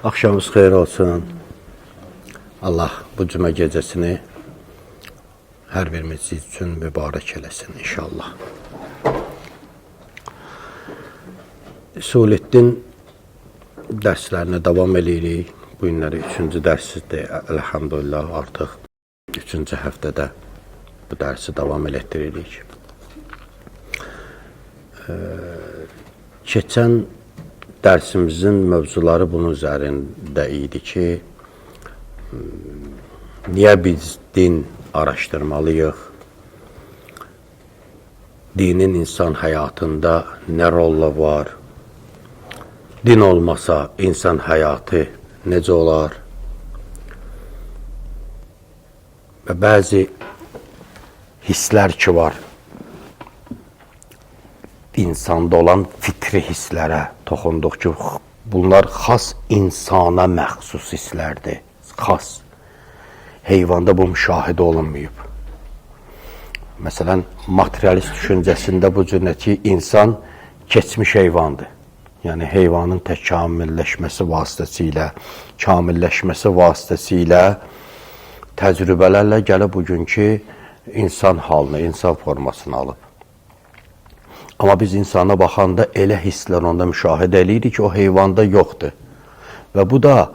Akşamınız xeyir olsun. Allah bu cümə gecəsini hər birimiz üçün mübarək eləsin inşallah. Suleddin dərslərinə davam edirik. Bu günləri 3-cü dərsizdir. Elhamdülillah artıq 3-cü həftədə bu dərsi davam elətdiririk. Keçən dərsimizin mövzuları bunun üzərində idi ki, niyə biz din araşdırmalıyıq? Dinin insan həyatında nə rolu var? Din olmasa insan həyatı necə olar? Və bəzi hisslər ki var, insanda olan fitri hisslərə toxunduq ki, bunlar xas insana məxsus hisslərdir. Xas. Heyvanda bu müşahidə olunmayıb. Məsələn, materialist düşüncəsində bu cür ki, insan keçmiş heyvandır. Yəni, heyvanın təkamülləşməsi vasitəsilə təcrübələrlə gəlib bugünkü insan halını, insan formasını alıb. Amma biz insana baxanda elə hisslər onda müşahidə edirik ki, o heyvanda yoxdur. Və bu da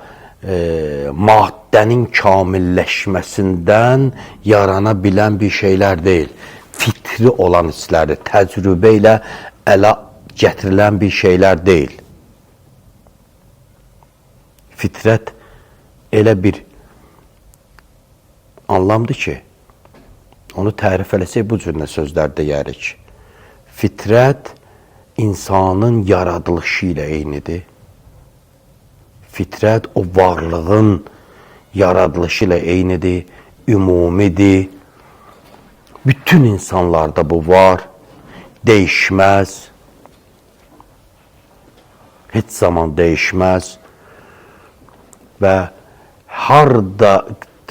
maddənin kamilləşməsindən yarana bilən bir şeylər deyil. Fitri olan hisslərdir, təcrübə ilə ələ gətirilən bir şeylər deyil. Fitrət elə bir anlamdır ki, onu tərif eləsək bu cür sözlər deyərik. Fitrət insanın yaradılışı ilə eynidir. Fitrət o varlığın yaradılışı ilə eynidir, ümumidir. Bütün insanlarda bu var, dəyişməz, heç zaman dəyişməz və harda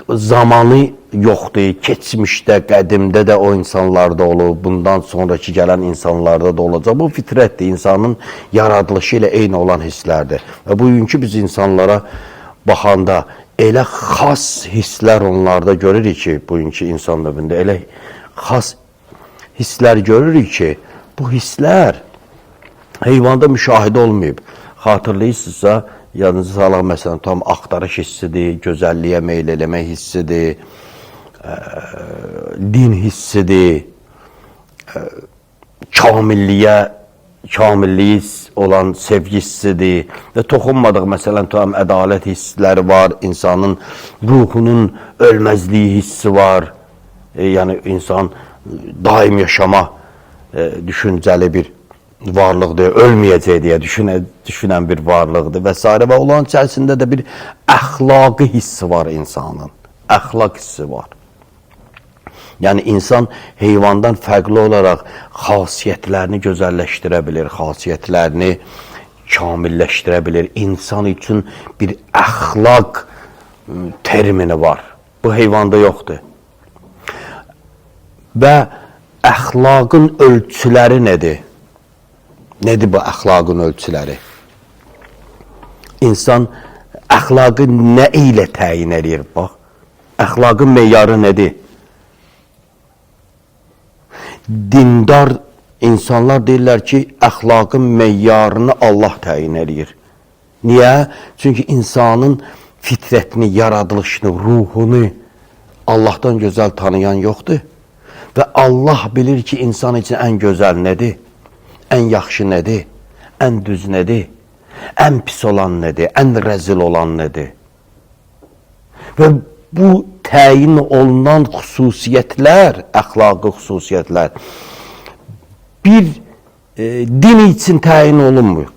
zamanı yoxdur, keçmişdə, qədimdə də o insanlarda olub, bundan sonraki gələn insanlarda da olacaq. Bu fitrətdir, insanın yaradılışı ilə eyni olan hisslərdir. Və bugünkü biz insanlara baxanda elə xas hisslər onlarda görürük ki, bugünkü insan növündə elə xas hisslər görürük ki, bu hisslər heyvanda müşahidə olmayıb. Xatırlayırsınızsa, yadınızı salaq, məsələn, tam axtarış hissidir, gözəlliyə meyl eləmək hissidir, din hissidir, kamilliyi olan sevgi hissidir və toxunmadıq, məsələn, tam ədalət hissləri var, insanın ruhunun ölməzliyi hissi var, yəni insan daim yaşama düşüncəli bir varlıqdır, ölməyəcək deyə düşünən bir varlıqdır və s. Və olan içərisində də bir əxlaqi hissi var insanın, əxlaq hissi var. Yəni, insan heyvandan fərqli olaraq xasiyyətlərini gözəlləşdirə bilir, xasiyyətlərini kamilləşdirə bilir. İnsan üçün bir əxlaq termini var. Bu heyvanda yoxdur. Və əxlaqın ölçüləri nədir? Nədir bu əxlaqın ölçüləri? İnsan əxlaqı nə ilə təyin edir? Bax, əxlaqın meyarı nədir? Dindar insanlar deyirlər ki, əxlaqın meyarını Allah təyin edir. Niyə? Çünki insanın fitrətini, yaradılışını, ruhunu Allahdan gözəl tanıyan yoxdur. Və Allah bilir ki, insan üçün ən gözəl nədir? Ən yaxşı nədir? Ən düz nədir? Ən pis olan nədir? Ən rəzil olan nədir? Və bu təyin olunan xüsusiyyətlər, əxlaqi xüsusiyyətlər bir din üçün təyin olunmur.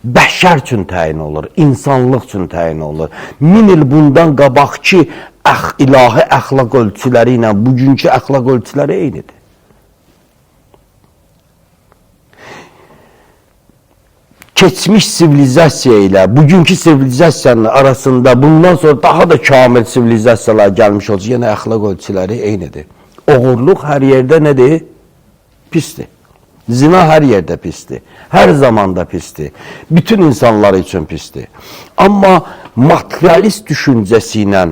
Bəşər üçün təyin olur, insanlıq üçün təyin olur. 1000 il bundan qabaqki ilahi əxlaq ölçüləri ilə bugünkü əxlaq ölçüləri eynidir. Keçmiş sivilizasiya ilə bugünkü sivilizasiyanın arasında bundan sonra daha da kamil sivilizasiyalar gəlmiş olacaq. Yenə əxlaq ölçüləri eynidir. Oğurluq hər yerdə nədir? Pisdir. Zina hər yerdə pisdir. Hər zamanda pisdir. Bütün insanlar üçün pisdir. Amma materialist düşüncəsi ilə,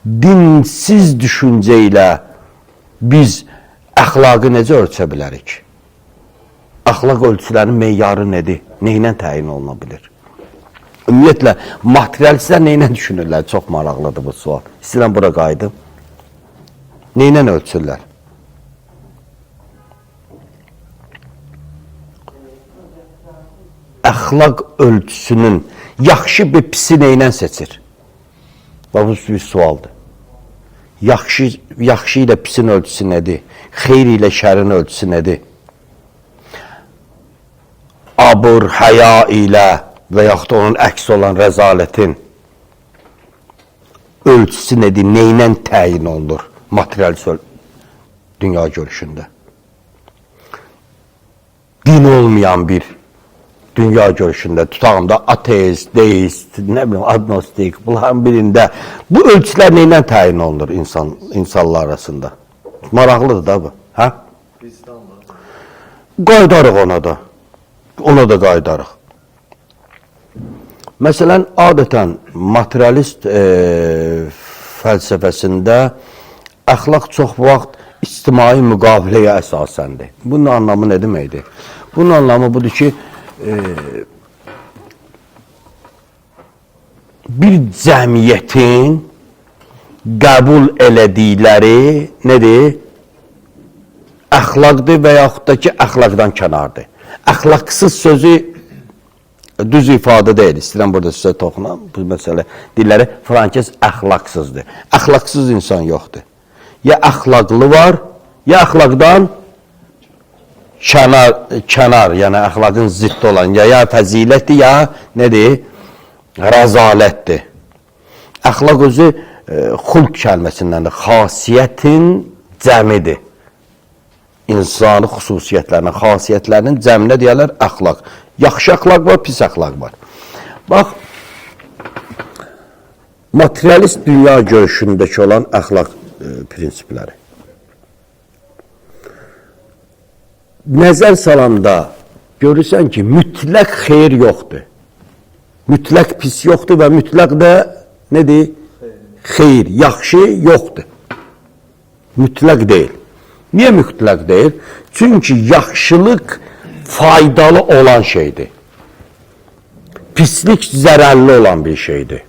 dinsiz düşüncə ilə biz əxlaqı necə ölçə bilərik? Əxlaq ölçülərinin meyarı nədir? Neynə təyin oluna bilir? Ümumiyyətlə, materialistlər neynə düşünürlər? Çox maraqlıdır bu sual. İstəyirəm bura qayıdım. Neynə ölçürlər? Əxlaq ölçüsünün yaxşı bir pisi neynə seçir? Bu bir sualdır. Yaxşı ilə pisin ölçüsü nədir? Xeyr ilə şərin ölçüsü nədir? Abur, həya ilə və yaxud da onun əks olan rəzalətin ölçüsü nədir? Neynə təyin olunur materialist dünya görüşündə? Din olmayan bir dünya görüşündə, tutağım da ateist, deist, nə bilim, agnostik, bunların birində bu ölçülər neynə təyin olunur insanlar arasında? Maraqlıdır da bu, hə? Qaydarıq ona da. Ona da qaydarıq. Məsələn, adətən materialist fəlsəfəsində əxlaq çox vaxt ictimai müqaviləyə əsasəndir. Bunun anlamı nə deməkdir? Bunun anlamı budur ki, bir cəmiyyətin qəbul elədikləri nədir? Əxlaqdır və yaxud da ki, əxlaqdan kənardır. Əxlaqsız sözü düz ifadə deyil. İstəyirəm burada sizə toxunam. Bu məsələ dilləri frankes əxlaqsızdır. Əxlaqsız insan yoxdur. Ya əxlaqlı var, ya əxlaqdan kənar, yəni əxlaqın ziddi olan, ya fəzilətdir, ya nədir? Rəzalətdir. Əxlaq özü xulq kəlməsindəndir. Xasiyyətin cəmidir. İnsanı xüsusiyyətlərinin, xasiyyətlərinin cəminə deyərlər əxlaq. Yaxşı əxlaq var, pis əxlaq var. Bax, materialist dünya görüşündəki olan əxlaq prinsipləri. Nəzər salanda görürsən ki, mütləq xeyir yoxdur. Mütləq pis yoxdur və mütləq də nədir? Xeyir, yaxşı yoxdur. Mütləq deyil. Niyə mütləq deyil? Çünki yaxşılıq faydalı olan şeydir. Pislik zərərli olan bir şeydir.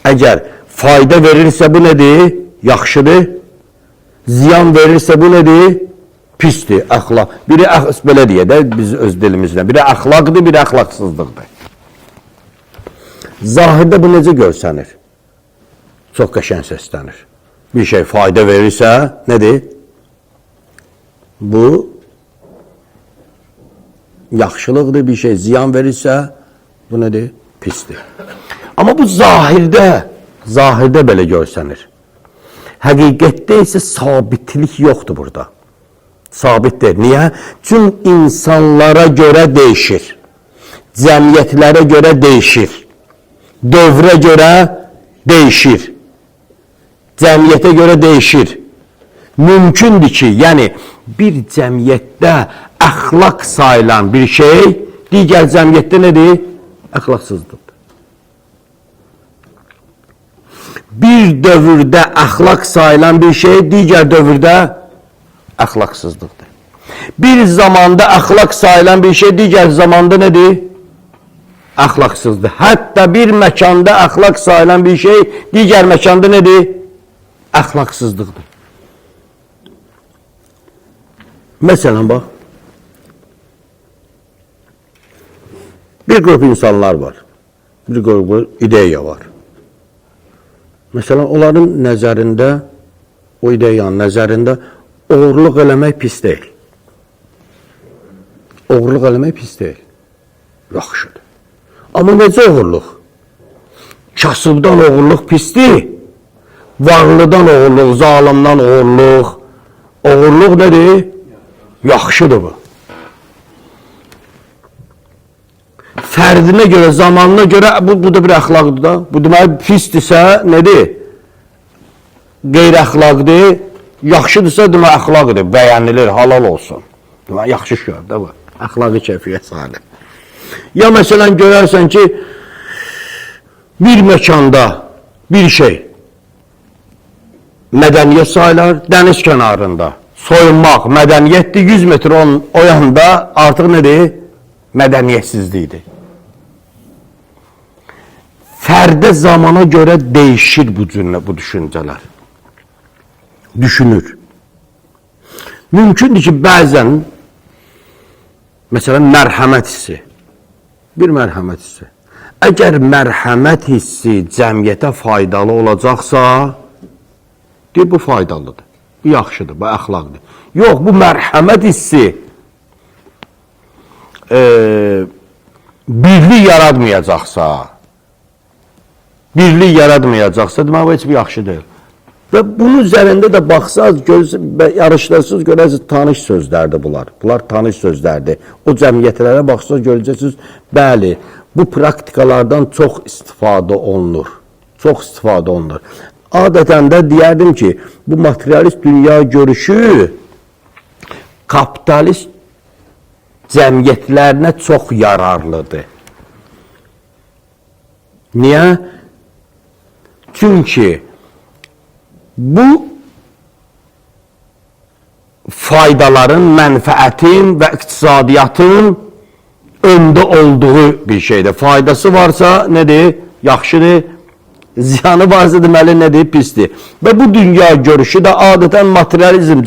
Əgər fayda verirsə bu nədir? Yaxşıdır. Ziyan verirsə bu nədir? Pisdir, əxlaq. Biri belə deyə də biz öz dilimizlə. Biri əxlaqdır, biri əxlaqsızlıqdır. Zahirdə bu necə görsənir? Çox qəşəng səslənir. Bir şey fayda verirsə, nədir? Bu yaxşılıqdır, bir şey ziyan verirsə, bu nədir? Pisdir. Amma bu zahirdə belə görsənir. Həqiqətdə isə sabitlik yoxdur burada. Sabitdir. Niyə? Çünki insanlara görə dəyişir. Cəmiyyətlərə görə dəyişir. Dövrə görə dəyişir. Cəmiyyətə görə dəyişir. Mümkündür ki, yəni bir cəmiyyətdə əxlaq sayılan bir şey, digər cəmiyyətdə nədir? Əxlaqsızlıqdır. Bir dövrdə əxlaq sayılan bir şey, digər dövrdə əxlaqsızlıqdır. Bir zamanda əxlaq sayılan bir şey, digər zamanda nədir? Əxlaqsızdır. Hətta bir məkanda əxlaq sayılan bir şey, digər məkanda nədir? Əxlaqsızlıqdır. Məsələn, bax, bir qrup insanlar var, bir qrup ideya var. Məsələn, onların nəzərində, o ideyanın nəzərində oğurluq eləmək pis deyil. Oğurluq eləmək pis deyil. Yaxşıdır. Amma necə oğurluq? Kasıbdan oğurluq pisdir. Varlıdan oğurluq, zalimdan oğurluq. Oğurluq nədir? Yaxşıdır bu. Fərdinə görə, zamanına görə, bu da bir əxlaqdır da. Bu deməli pisdirsə, nədir? Qeyri-əxlaqdır. Yaxşıdırsa demək əxlaqdır, bəyənilir, halal olsun. Yaxşı şüur da bu. Əxlaqi kəfiyyət salih. Ya məsələn görərsən ki, bir məkanda bir şey mədəniyyət sayılar, dəniz kənarında soyunmaq mədəniyyətdir, 100 metr o yanda artıq nədir? Mədəniyyətsizlikdir. Fərdə zamana görə dəyişir bu düşüncələr. Düşünür. Mümkündür ki, bəzən məsələn, mərhəmət hissi. Bir mərhəmət hissi. Əgər mərhəmət hissi cəmiyyətə faydalı olacaqsa, deyir, bu faydalıdır, bu yaxşıdır, bu əxlaqdır. Yox, bu mərhəmət hissi birlik yaratmayacaqsa, demək, bu heç bir yaxşı deyil. Və bunun üzərində də baxsaz, yarışlarsınız, görərsiniz, tanış sözlərdir bunlar. Bunlar tanış sözlərdir. O cəmiyyətlərə baxsaz, görəcəksiniz, bəli, bu praktikalardan çox istifadə olunur. Çox istifadə olunur. Adətən də deyərdim ki, bu materialist dünya görüşü kapitalist cəmiyyətlərinə çox yararlıdır. Niyə? Çünki bu faydaların, mənfəətin və iqtisadiyyatın öndə olduğu bir şeydir. Faydası varsa nədir? Yaxşıdır. Ziyanı varsa deməli nədir? Pisdir. Və bu dünya görüşü də adətən materializm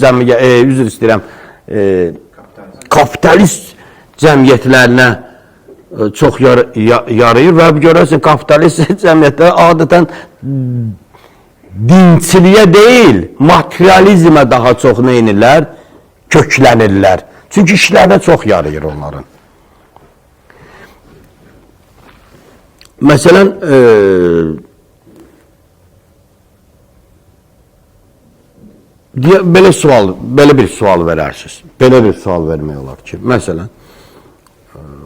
kapitalist cəmiyyətlərinə çox yarayır və görərsin, kapitalist cəmiyyətlər adətən dinçiliyə deyil, materializmə daha çox neynirlər? Köklənirlər. Çünki işlərdə çox yarayır onların. Məsələn, belə bir sual verərsiniz. Belə bir sual vermək olar ki, məsələn,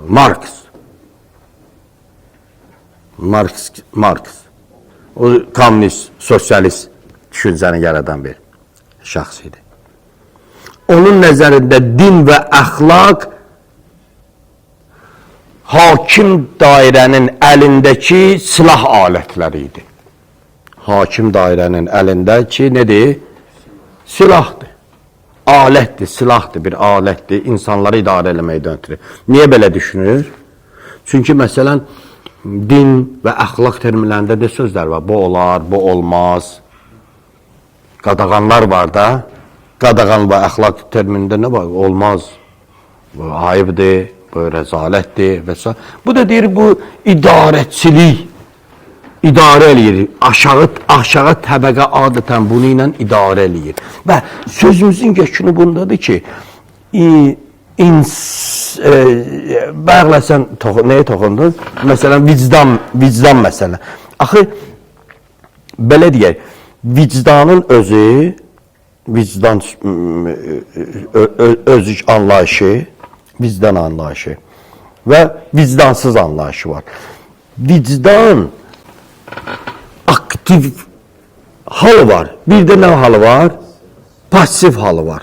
Marks, o kommunist, sosialist düşüncəni yaradan bir şəxs idi. Onun nəzərində din və əxlaq hakim dairənin əlindəki silah alətləri idi. Hakim dairənin əlindəki nədir? Silahdır. Alətdir, silahdır, bir alətdir. İnsanları idarə eləməkdən ötürü. Niyə belə düşünür? Çünki məsələn, din və əxlaq terminlərində də sözlər var. Bu olar, bu olmaz. Qadağanlar var da. Qadağan və əxlaq terminində nə var? Olmaz. Bu ayıbdır, bu rəzalətdir və s. Bu da deyir, bu idarəçilik. İdarə eləyir. Aşağı təbəqə adətən bunu ilə idarə eləyir. Və sözümüzün geçini bundadır ki, bəğləsən, nəyə toxundun? Məsələn, vicdan məsələ. Axı, belə deyək, vicdanın özü, vicdan özü anlayışı, vicdan anlayışı və vicdansız anlayışı var. Vicdan aktiv halı var. Bir də nə halı var? Pasif halı var.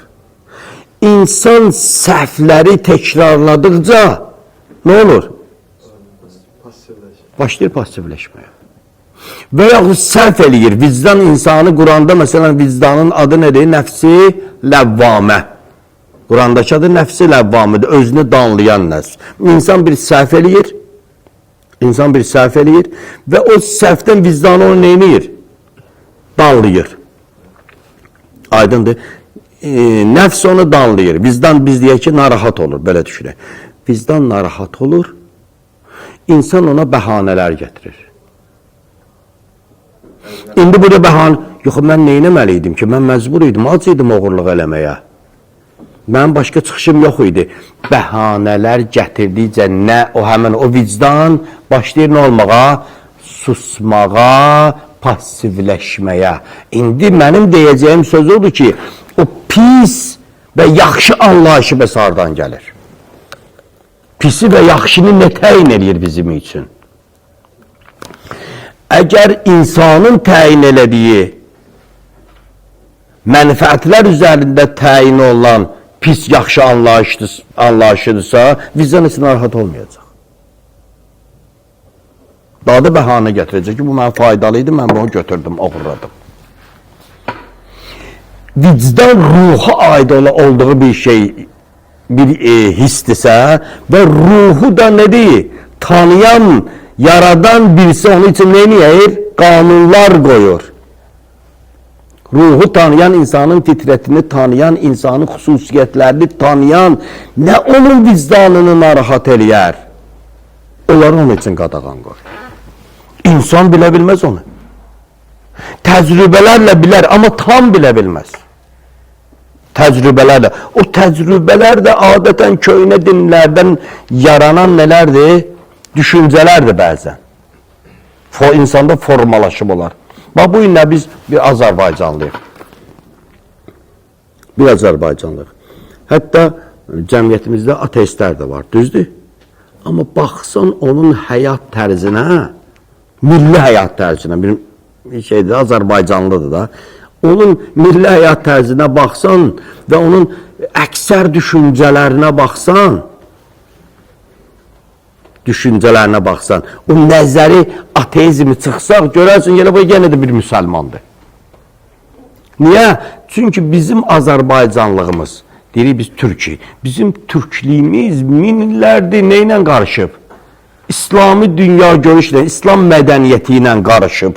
İnsan səhvləri təkrarladıqca nə olur? Başlayır pasifləşməyə. Və yaxud səhv eləyir. Vicdan insanı Quranda, məsələn, vicdanın adı nədir? Nəfsi ləvvamə. Qurandakı adı nəfsi ləvvamədir. Özünü danlayan nəfs. İnsan bir səhv eləyir. İnsan bir səhv eləyir və o səhvdən vicdanı onu neyniyir? Danlayır. Aydındır. Nəfs onu danlayır. Vicdan biz deyək ki, narahat olur. Belə düşünək. Vicdan narahat olur. İnsan ona bəhanələr gətirir. İndi burada bəhanə, yox, mən neynəməli idim ki? Mən məcbur idim, ac idim oğurluq eləməyə. Mənim başqa çıxışım yox idi. Bəhanələr gətirdikcə nə həmin o vicdan başlayır nə olmağa? Susmağa, passivləşməyə. İndi mənim deyəcəyim söz odur ki, o pis və yaxşı anlayışı bəs hardan gəlir? Pisi və yaxşını nə təyin edir bizim üçün? Əgər insanın təyin elədiyi mənfəətlər üzərində təyin olunan pis, yaxşı anlayışıdırsa, vicdan heç narahat olmayacaq. Daha da bəhanə gətirəcək ki, bu mənə faydalı idi, mən bunu götürdüm, oğurladım. Vicdan ruha aid olduğu bir şey, bir hisdirsə və ruhu da nədir? Tanıyan, yaradan birisi onun için ne eləyir? Qanunlar qoyur. Ruhu tanıyan, insanın fitrətini tanıyan, insanın xüsusiyyətlərini tanıyan, nə onun vicdanını narahat eləyər? Onlar onun için qadağan qoyur. İnsan bilə bilməz onu. Təcrübələrlə bilər, amma tam bilə bilməz. Təcrübələrlə. O təcrübələr də adətən köhnə dinlərdən yaranan nələrdir? Düşüncələrdir bəzən. İnsanda formalaşıb olar. Bax, bu günlər biz bir Azərbaycanlıyıq. Bir Azərbaycanlıyıq. Hətta cəmiyyətimizdə ateistlər də var, düzdür? Amma baxsan onun həyat tərzinə, milli həyat tərzinə, bir şeydir, Azərbaycanlıdır da, onun milli həyat tərzinə baxsan və onun əksər düşüncələrinə baxsan, o nəzəri ateizmi çıxsaq, görərsin, bu yenə də bir müsəlmandır. Niyə? Çünki bizim Azərbaycanlığımız, deyirik biz Türk'ü, bizim Türkliyimiz minlərdir, nə ilə qarışıb? İslami dünya görüşlə, İslam mədəniyyəti ilə qarışıb.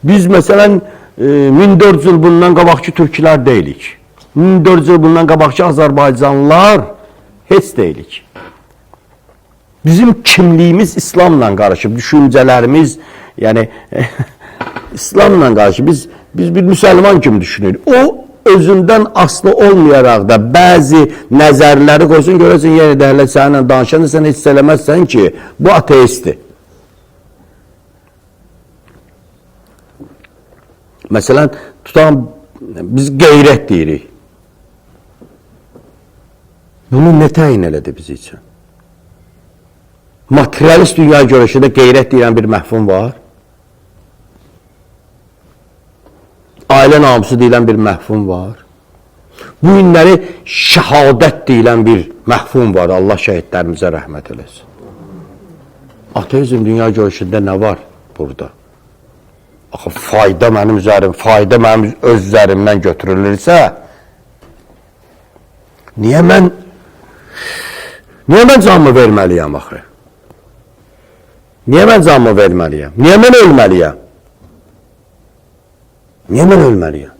Biz məsələn 1400 yıl bundan qabaqçı türklər deyilik. 1400 yıl bundan qabaqçı Azərbaycanlılar heç deyilik. Bizim kimliyimiz İslamla qarışıb, düşüncələrimiz, yəni İslamla qarışıb. Biz bir müsəlman kimi düşünürük. O özündən aslı olmayaraq da bəzi nəzərləri qoysun, görəsin yenə də hələ səninlə danışanda sən heç eləməzsən ki, bu ateistdir. Məsələn, tutan biz qeyrət deyirik. Bunu nə təyin elədi biz üçün? Materialist dünya görüşündə qeyrət deyilən bir məhfum var. Ailə namusu deyilən bir məhfum var. Bu günləri şəhadət deyilən bir məhfum var. Allah şəhidlərimizə rəhmət eləsin. Ateizm dünya görüşündə nə var burada? Axı, fayda mənim öz üzərimdən götürülürsə, niyə mən canımı verməliyəm axı? Niyə mən canımı verməliyəm? Niyə mən ölməliyəm? Niyə mən ölməliyəm?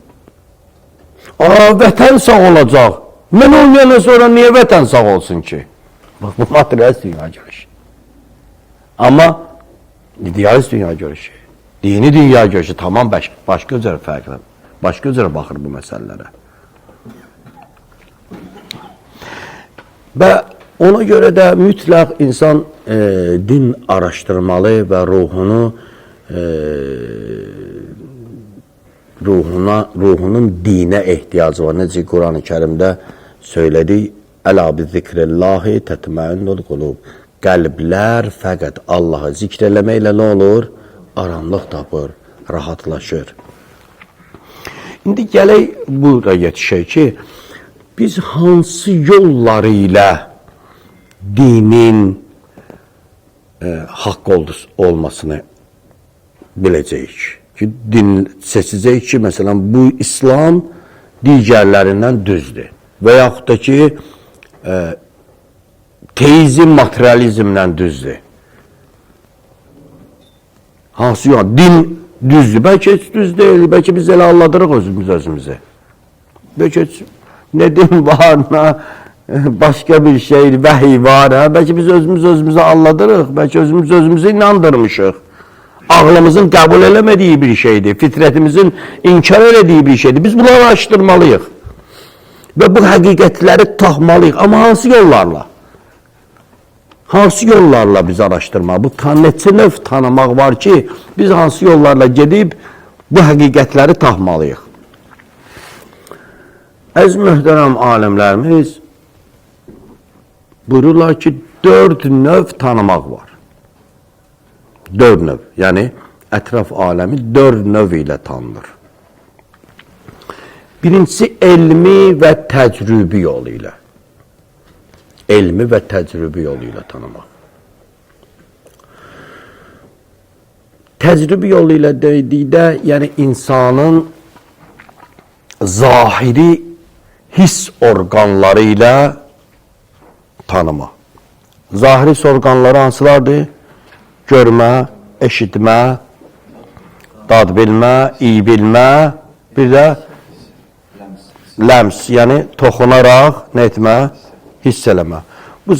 Vətən sağ olacaq. Mən olmayandan sonra niyə vətən sağ olsun ki? Bax, bu materialist dünya görüşü. Amma idealist dünya görüşü, dini dünya görüşü tamam başqa üzrə fərqli. Başqa üzrə baxır bu məsələlərə. Və ona görə də mütləq insan din araşdırmalı və ruhunun dinə ehtiyacı var. Necə Quran-ı Kərimdə söylədik, Əla bi zikrillahi tətməinnul qulub. Qəlblər fəqət Allahı zikr eləməklə nə olur? Aramlıq tapır, rahatlaşır. İndi gələk buraya yetişək ki, biz hansı yolları ilə dinin haqq olmasını biləcəyik ki, din seçəcəyik ki, məsələn, bu İslam digərlərindən düzdür və yaxud da ki, teizm materializmlə düzdür. Hansı yol? Din düzdür, bəlkə heç düz deyil, bəlkə biz elə alladırıq özümüzü. Bəlkə nə din var, başqa bir şey, vəhiy var, bəlkə biz özümüzü alladırıq, bəlkə özümüzü inandırmışıq. Ağlımızın qəbul eləmədiyi bir şeydir, fitrətimizin inkar elədiyi bir şeydir. Biz bunları araşdırmalıyıq və bu həqiqətləri tapmalıyıq. Amma hansı yollarla? Hansı yollarla biz araşdırmalıyıq? Bu neçə növ tanımaq var ki, biz hansı yollarla gedib bu həqiqətləri tapmalıyıq. Əziz möhtərəm alimlərimiz buyururlar ki, 4 növ tanımaq var. 4 növ, yəni ətraf aləmi 4 növ ilə tanınır. Birincisi elmi və təcrübi yolu ilə. Elmi və təcrübi yolu ilə tanımaq. Təcrübi yolu ilə dedikdə, yəni insanın zahiri hiss orqanları ilə tanımaq. Zahiri hiss orqanları hansılardır? Görmə, eşitmə, dad bilmə, iyi bilmə, bir də ləms, yəni toxunaraq nə etmə, hiss eləmə. Bu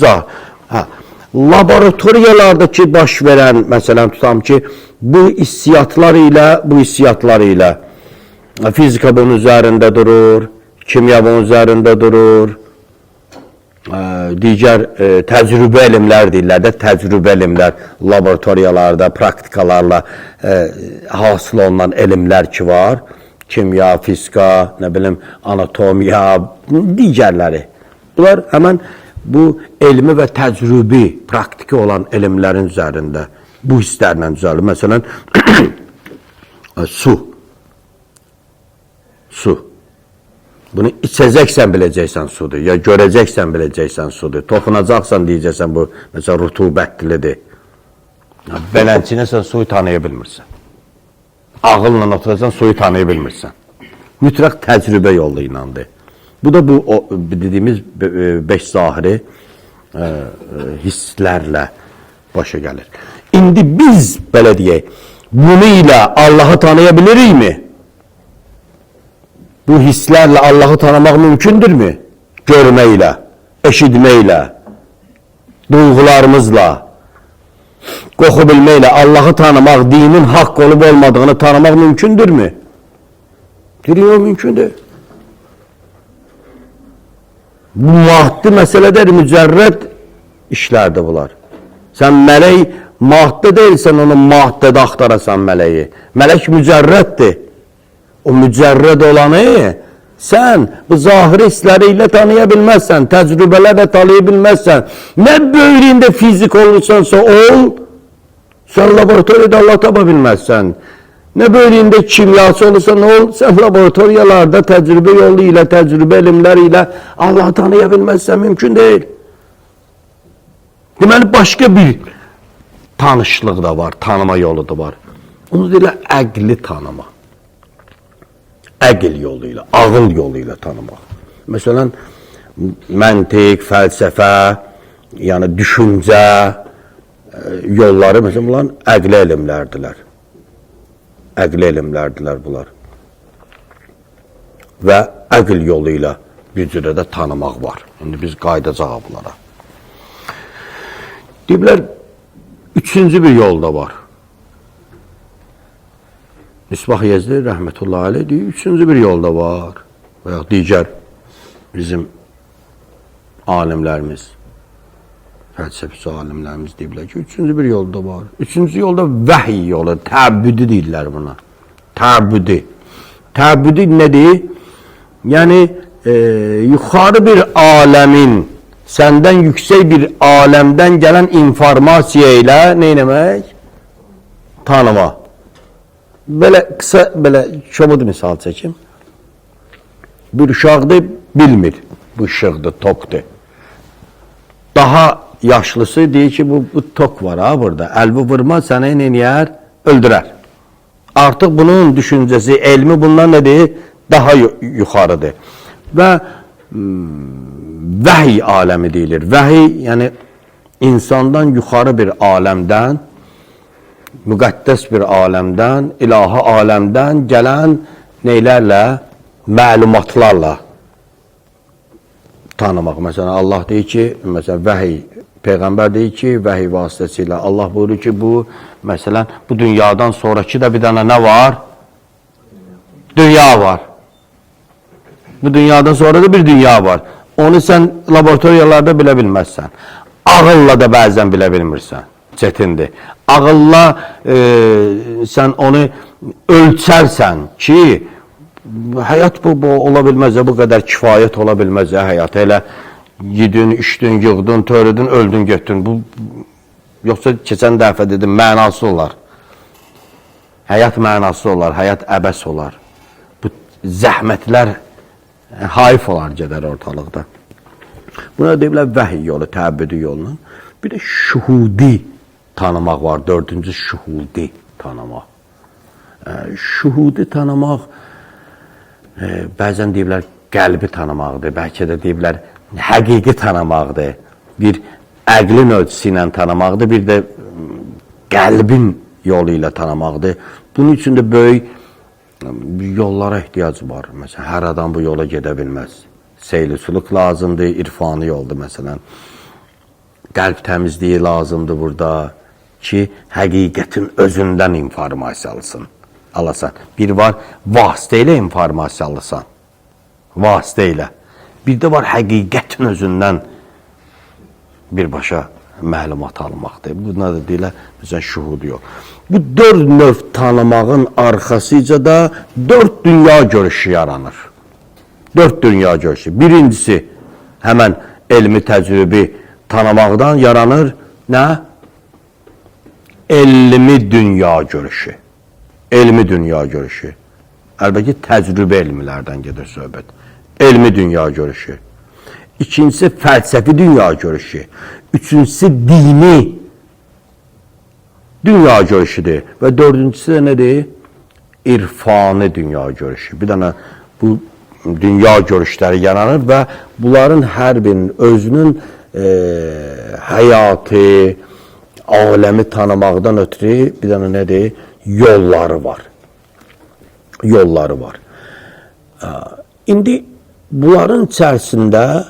laboratoriyalardakı baş verən, məsələn tutam ki, bu hissiyatlar ilə fizika bunun üzərində durur, kimya bunun üzərində durur, digər təcrübə elmlər deyirlər də, təcrübə elmlər laboratoriyalarda, praktikalarla hasil olunan elmlər ki var, kimya, fizika, nə bilim, anatomiya, digərləri. Bunlar həmən bu elmi və təcrübi, praktiki olan elmlərin üzərində, bu hisslərlə düzəlir. Məsələn, su. Bunu içəcəksən biləcəksən sudur, ya görəcəksən biləcəksən sudur, toxunacaqsan deyəcəksən bu, məsələn, rutubətlidir. Belənçinəsən suyu tanıya bilmirsən. Ağılla oturacaqsan suyu tanıya bilmirsən. Mütləq təcrübə yolu iləndir. Bu da bu dediyimiz 5 zahiri hisslərlə başa gəlir. İndi biz, belə deyək, bunu ilə Allahı tanıya bilirikmi? Bu hisslərlə Allahı tanımaq mümkündürmü? Görmə ilə, eşitmə ilə, duyğularımızla, qoxu bilmə ilə Allahı tanımaq, dinin haqq olub olmadığını tanımaq mümkündürmü? Deyir, mümkündür. Bu maddi məsələdir, mücərrəd işlərdir bunlar. Sən mələk maddə deyilsən, onu maddədə axtarasan mələyi. Mələk mücərrəddir. O mücərrəd olanı sən bu zahiri hissləri ilə tanıya bilməzsən, təcrübələrlə tanıya bilməzsən. Nə böyründə fizik olursansa ol, sən laboratoriyada Allah tapa bilməzsən. Nə böyründə kimyası olursan ol, sən laboratoriyalarda təcrübə yolu ilə, təcrübə elmləri ilə Allahı tanıya bilməzsən, mümkün deyil. Deməli, başqa bir tanışlıq da var, tanıma yolu da var. Onu deyirlər, əqli tanıma. Əql yolu ilə, ağıl yolu ilə tanımaq. Məsələn, məntiq, fəlsəfə, yəni düşüncə yolları, məsələn, bunlar əqli elmlərdilər. Əqli elmlərdilər bunlar. Və əql yolu ilə bir cürə də tanımaq var. İndi biz qaydacaq bunlara. Deyiblər, üçüncü bir yol da var. Misbah Yezdi, rəhmətullahi aleyh, deyir, üçüncü bir yolda var. Və ya digər bizim alimlərimiz, fəlsəfisi alimlərimiz deyiblər ki, üçüncü bir yolda var. Üçüncü yolda vəhiy yolu, təəbbüdü deyirlər buna. Təəbbüdü. Təəbbüdü nədir? Yəni, yuxarı bir aləmin, səndən yüksək bir aləmdən gələn informasiya ilə nə eləmək? Tanıma. Belə qısa, belə şobudu misal çəkim. Bir uşaqdır, bilmir. Bu işıqdır, tokdur. Daha yaşlısı deyir ki, bu tok var ha burada. Əlbi vurma səni neyər? Öldürər. Artıq bunun düşüncəsi, elmi bundan nədir? Daha yuxarıdır. Və vəhiy aləmi deyilir. Vəhiy, yəni insandan yuxarı bir aləmdən, müqəddəs bir aləmdən, ilahi aləmdən gələn neylərlə? Məlumatlarla tanımaq. Məsələn, Allah deyir ki, məsələn, vəhiy, Peyğəmbər deyir ki, vəhiy vasitəsilə Allah buyurur ki, bu, məsələn, bu dünyadan sonraki da bir dənə nə var? Dünya var. Bu dünyadan sonra da bir dünya var. Onu sən laboratoriyalarda bilə bilməzsən. Ağılla da bəzən bilə bilmirsən. Çətindir. Ağılla sən onu ölçərsən ki, həyat bu ola bilməz, bu qədər kifayət ola bilməz, həyat elə yedin, içdin, yığdın, törüdün, öldün, getdin. Yoxsa keçən dəfə dedim, mənası olar. Həyat mənası olar, həyat əbəs olar. Bu zəhmətlər haif olar gedər ortalıqda. Buna deyirlər vəhiy yolu, təəbbüdü yolunun. Bir də şuhudi tanımaq var, dördüncü şuhudi tanımaq. Şuhudi tanımaq, bəzən deyirlər qəlbi tanımaqdır, bəlkə də deyirlər həqiqi tanımaqdır. Bir əqlin ölçüsü ilə tanımaqdır, bir də qəlbin yolu ilə tanımaqdır. Bunun üçün də böyük yollara ehtiyac var. Məsələn, hər adam bu yola gedə bilməz. Seyli suluk lazımdır, irfani yoldur məsələn. Qəlb təmizliyi lazımdır burada ki, həqiqətin özündən informasiya alasan. Bir var, vasitə ilə informasiya alasan. Vasitə ilə. Bir də var, həqiqətin özündən birbaşa məlumat almaqdır. Buna da deyirlər, məsələn, şuhud yol. Bu dörd növ tanımağın arxasıca da dörd dünya görüşü yaranır. Dörd dünya görüşü. Birincisi, həmən elmi təcrübi tanımaqdan yaranır. Nə? Elmi dünya görüşü. Elmi dünya görüşü. Əlbəttə təcrübə elmilərdən gedir söhbət. Elmi dünya görüşü. İkincisi fəlsəfi dünya görüşü. Üçüncüsü dini dünya görüşüdür. Və dördüncüsü də nədir? İrfani dünya görüşü. Bir dənə bu dünya görüşləri yaranır və bunların hər birinin özünün həyatı, aləmi tanımaqdan ötürü bir dənə nədir? Yolları var. Yolları var. İndi bunların içərisində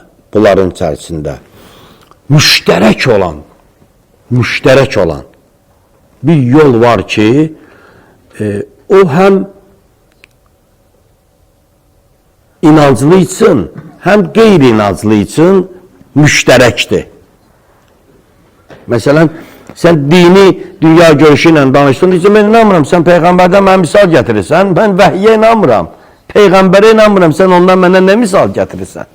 müştərək olan bir yol var ki, o həm inanclı üçün, həm qeyri-inanclı üçün müştərəkdir. Məsələn, sən dini dünya görüşü ilə danışdın, deyəcəm, mən inanmıram, sən Peyğəmbərdən mənə misal gətirirsən, mən vəhiyyə inanmıram, Peyğəmbərə inanmıram, sən ondan mənə nə misal gətirirsən?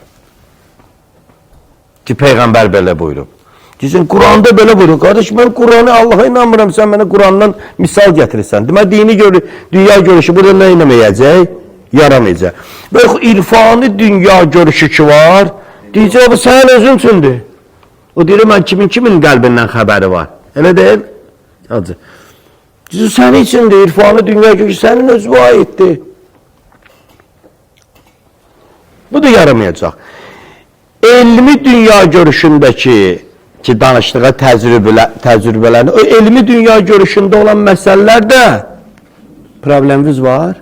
Ki, Peyğəmbər belə buyurub. Deyəcəm, Quranda belə buyurub, qardaş, mən Qurana, Allaha inanmıram, sən mənə Qurandan misal gətirirsən. Demək, dünya görüşü burada nə inəməyəcək? Yaramayacaq. Və irfani dünya görüşü ki var, deyəcək, bu sənin özün üçündür. O deyir, mən kimin qəlbindən xəbəri var? Elə deyil? Hacı. Deyəcək, sənin üçündür, irfani dünya görüşü sənin özünə aiddir. Bu da yaramayacaq. Elmi dünya görüşündəki danışdığı təcrübələrini, o elmi dünya görüşündə olan məsələlərdə problemimiz var.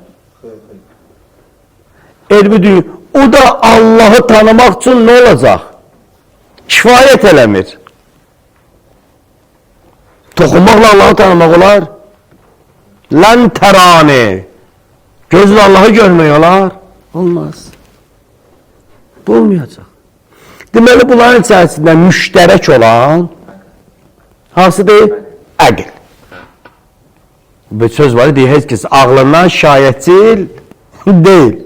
Elmi dünya, o da Allahı tanımaq üçün nə olacaq? Kifayət eləmir. Toxunmaqla Allahı tanımaq olar. Lən tərani. Gözlə Allahı görmək olar. Olmaz. Bu olmayacaq. Deməli, bunların içərisində müştərək olan hansıdır? Əql. Bir söz var, deyir, heç kəs ağlından şayətçil deyil.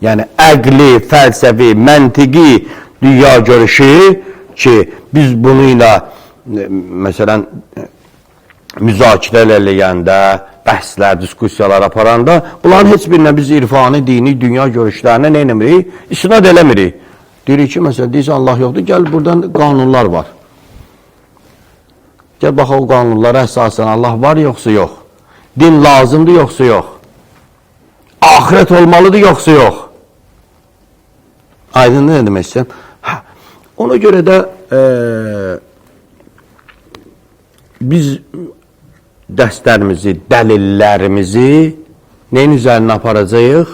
Yəni, əqli, fəlsəfi, məntiqi dünya görüşü ki, biz bunu ilə, məsələn, müzakirə eləyəndə, bəhslər, diskussiyalar aparanda, bunların heç birinə biz irfani, dini, dünya görüşlərinə nə eləmirik? İstinad eləmirik. Deyirik ki, məsələn, deyirsən, Allah yoxdur, gəl buradan qanunlar var. Gəl, bax, o qanunlara əsasən Allah var, yoxsa yox. Din lazımdır, yoxsa yox. Ahirət olmalıdır, yoxsa yox. Aydın nə demək istəyəm? Ona görə də biz dərslərimizi, dəlillərimizi neyin üzərinə aparacağıq?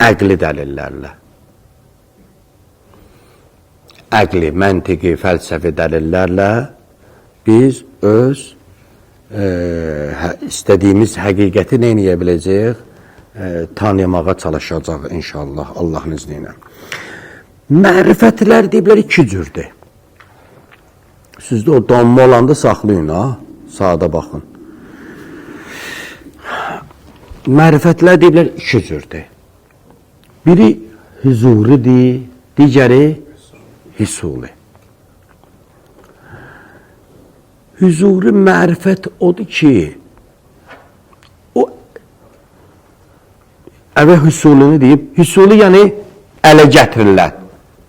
Əqli dəlillərlə. Əqli, məntiqi, fəlsəfi dəlillərlə biz öz istədiyimiz həqiqəti nə edə biləcəyik? Tanıyamağa çalışacaq inşallah, Allahın izni ilə. Mərifətlər deyiblər iki cürdür. Sizdə o donma olanda saxlayın, ha? Sağda baxın. Mərifətlər deyiblər iki cürdür. Biri huzuridir, digəri hüsuli. Huzuri mərifət odur ki, o Əvvəl hüsulunu deyib, hüsulu yəni ələ gətirirlər.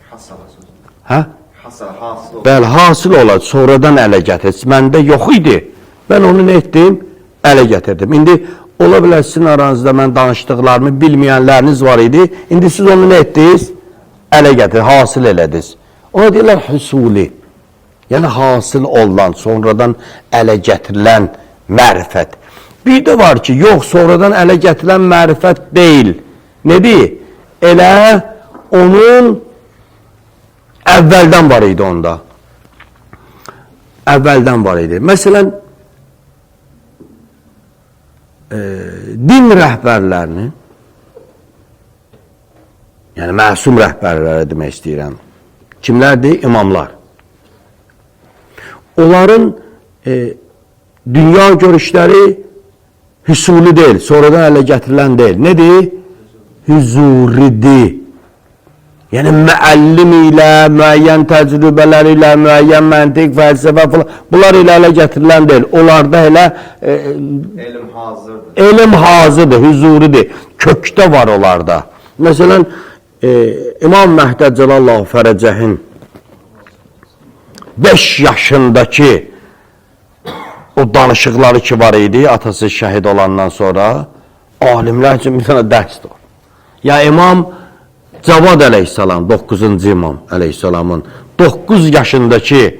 Hasala sözü. Hə? Hasala, hasıl olur. Bəli, hasıl olar, sonradan ələ gətir. Məndə yox idi. Mən onu nə etdim? Ələ gətirdim. İndi ola bilər sizin aranızda mən danışdıqlarımı bilməyənləriniz var idi. İndi siz onu nə etdiniz? Ələ gətir, hasıl elədiniz. Ona deyirlər hüsuli. Yəni hasıl olunan, sonradan ələ gətirilən mərifət. Bir də var ki, yox, sonradan ələ gətirilən mərifət deyil. Nedir? Elə onun əvvəldən var idi onda. Əvvəldən var idi. Məsələn, din rəhbərlərinin, yəni məsum rəhbərləri demək istəyirəm. Kimlərdir? İmamlar. Onların dünya görüşləri hüsuli deyil, sonradan ələ gətirilən deyil. Nedir? Hüzuridir. Yəni müəllim ilə, müəyyən təcrübələr ilə, müəyyən məntiq, fəlsəfə falan, bunlar ilə ələ gətirilən deyil. Onlarda elə Elm hazırdır. elm hazırdır, hüzuridir. Kökdə var onlarda. Məsələn, İmam Məhdi Cəlallahu Fərəcəhin 5 yaşındakı o danışıqları ki var idi, atası şəhid olandan sonra, alimlər üçün bir tane dərsdir. Ya İmam Cavad əleyhissalam, 9-cu İmam əleyhissalamın 9 yaşındakı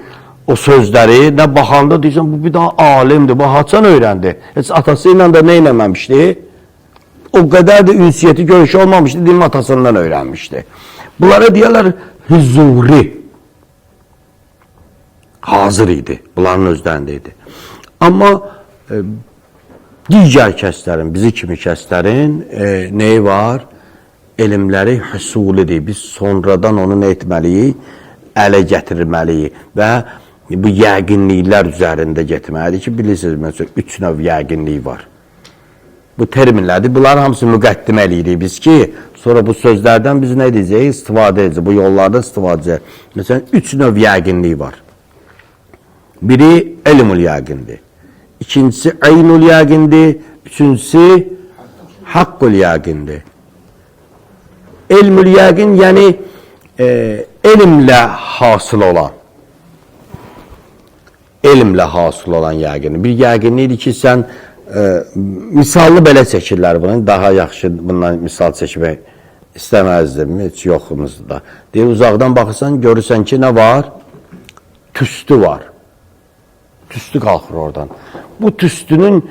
o sözləri nə baxanda deyirsən, bu bir daha alimdir, bu haçan öyrəndi. Heç atası ilə də nə eləməmişdi? O qədər də ünsiyyəti görüşü olmamışdı, dilin atasından öyrənmişdi. Bunlara deyərlər hüzuri. Hazır idi, bunların özlərində idi. Amma digər kəslərin, bizi kimi kəslərin neyi var? Elmləri hüsulidir. Biz sonradan onu nə etməliyik? Ələ gətirməliyik və bu yəqinliklər üzərində getməliyik ki, bilirsiniz, məsələn, 3 növ yəqinlik var. Bu terminlərdir. Bunların hamısı müqəddimə eləyirik biz ki, sonra bu sözlərdən biz nə edəcəyik? İstifadə edəcəyik. Bu yollardan istifadə edəcəyik. Məsələn, 3 növ yəqinlik var. Biri elmül yəqindir. İkincisi aynul yəqindir. Üçüncüsü haqqul yəqindir. Elmül yəqin, yəni elmlə hasıl olan. Elmlə hasıl olan yəqin. Bir yəqinlidir ki, sən misallı belə çəkirlər bunun. Daha yaxşı bundan misal çəkmək istəməzdim. Heç yoxumuzdur da. Deyir, uzaqdan baxırsan, görürsən ki, nə var? Tüstü var. Tüstü qalxır oradan. Bu tüstünü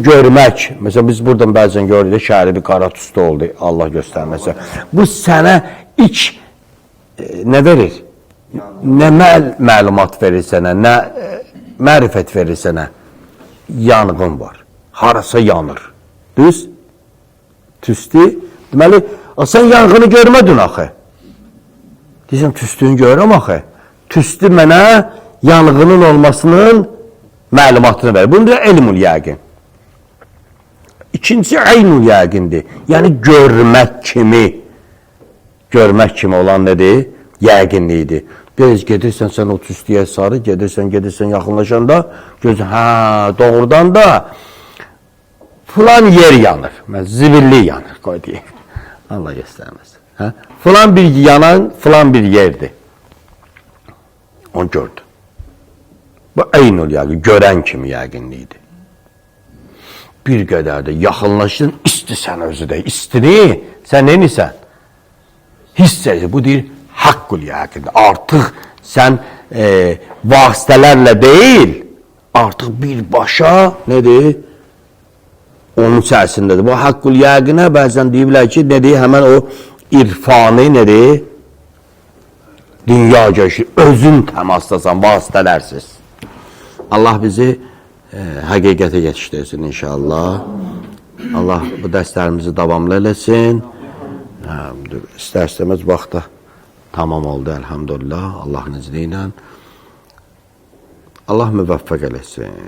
görmək, məsələn, biz buradan bəzən görürük, şəhəri bir qara tüstü oldu, Allah göstərməsə. Bu sənə ilk nə verir? Nə məlumat verir sənə, nə mərifət verir sənə? Yanğın var. Harasa yanır. Düz? Tüstü. Deməli, sən yanğını görmədin axı. Deyirsən, tüstünü görürəm axı. Tüstü mənə yanğının olmasının məlumatını verir. Bunu da elmül yəqin. İkincisi aynul yəqindir. Yəni görmək kimi olan nədir? Yəqinliyidir. Biz gedirsən sən o tüstüyə sarı, gedirsən yaxınlaşanda, gözün, doğrudan da filan yer yanır. Zibilli yanır, qoy deyək. Allah göstərməz. Filan bir yanan, filan bir yerdir. Onu gördü. Bu aynul yəqin, görən kimi yəqinliyidir. Bir qədər də yaxınlaşdın, isti sən özü də, istini sən neynisən? Hiss edir, bu deyir, haqqul yəqindir. Artıq sən vasitələrlə deyil, artıq birbaşa nədir? Onun içərisindədir. Bu haqqul yəqinə bəzən deyiblər ki, nədir? Həmən o irfanı nədir? Dünya görüşü, özün təmasdasan, vasitələrsiz. Allah bizi həqiqətə yetişdirsin inşallah. Allah bu dərslərimizi davamlı eləsin. İstər-istəməz vaxtda tamam oldu, elhamdülillah, Allah'ın izniyle. Allah müvəffəq eləsin.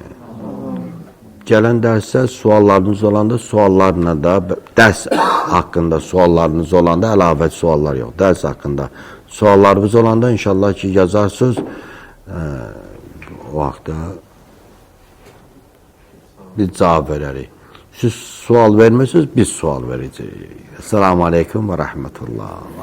Gələn dərsə suallarınız olanda, suallarla da, dərs haqqında suallarınız olanda, əlavə suallar yox, dərs haqqında suallarınız olanda inşallah ki yazarsınız, o vaxtda biz cavab verərik. Siz sual vermirsiniz, biz sual vereceğiz. Esselamu Aleyküm ve Rahmetullah.